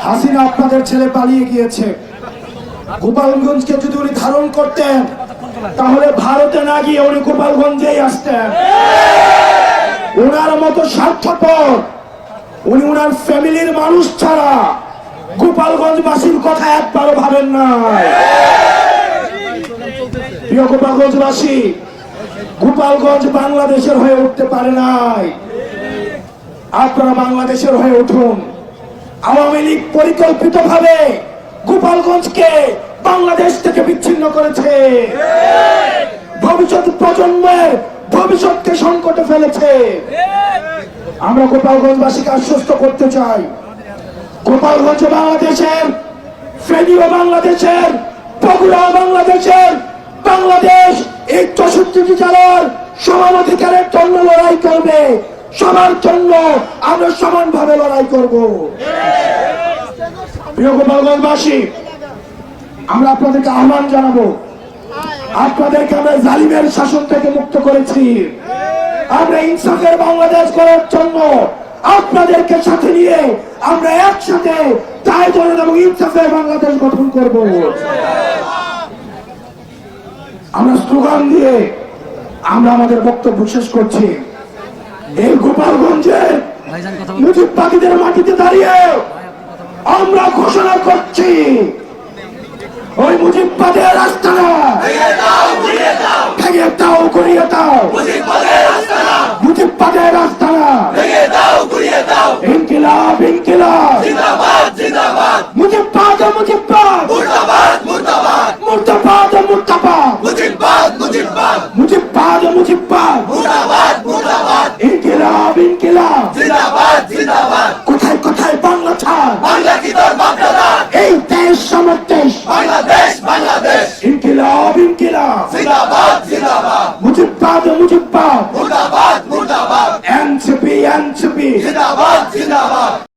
হাসিনা আপনাদের ছেলে পালিয়ে গিয়েছে। গোপালগঞ্জকে যদি উনি ধারণ করতেন তাহলে ভারতে না গিয়ে উনি গোপালগঞ্জেই আসতেন। ওনার মতো স্বার্থপর উনি ওনার ফ্যামিলির মানুষ ছাড়া গোপালগঞ্জবাসীর কথা একবারও ভাবেন না। প্রিয় গোপালগঞ্জবাসী, গোপালগঞ্জ বাংলাদেশের হয়ে উঠতে পারে নাই, আপনারা বাংলাদেশের হয়ে উঠুন। আওয়ামী লীগ পরিকল্পিতভাবে গোপালগঞ্জকে বাংলাদেশ থেকে বিচ্ছিন্ন করেছে, ভবিষ্যৎ প্রজন্মের ভবিষ্যৎকে সংকটে ফেলেছে। আমরা গোপালগঞ্জবাসীকে আশ্বস্ত করতে চাই, গোপালগঞ্জ বাংলাদেশের, ফেনীও বাংলাদেশের, বগুড়া বাংলাদেশের, বাংলাদেশ এই 64টি জেলার সমান অধিকারের জন্য লড়াই করবে। সবার জন্য আমরা সমানভাবে লড়াই করব। প্রিয় গোপালগঞ্জবাসী, আমরা আপনাদেরকে আহ্বান জানাবো, আপনাদেরকে আমরা জালিমের শাসন থেকে মুক্ত করেছি। আমরা ইনসাফের বাংলাদেশ করার জন্য আপনাদেরকে সাথে নিয়ে আমরা একসাথে দায়িত্ব এবং ইনসাফের বাংলাদেশ গঠন করব। আমরা স্লোগান দিয়ে আমরা আমাদের বক্তব্য শেষ করছি। এই গোপালগঞ্জের মুজিববাদীদের মাটিতে দাঁড়িয়ে আমরা ঘোষণা করছি, ওই মুজিববাদের আস্তানা ভেঙে দাও, গুড়িয়ে দাও। মুজিববাদের আস্তানা ইনকিলাব, ইনকিলাব, মুজিববাদ, মুজিববাদ, মুর্দাবাদ, মুর্দাবাদ, মুজিববাদ, মুজিববাদ, ইনকিলাব, ইনকিলাব, কোথায় কোথায় বাংলা ছাড়, এই দেশ আমার দেশ, ইনকিলাব, ইনকিলাব, মুজিববাদ, মুজিববাদ, এনসিপি, এনসিপি।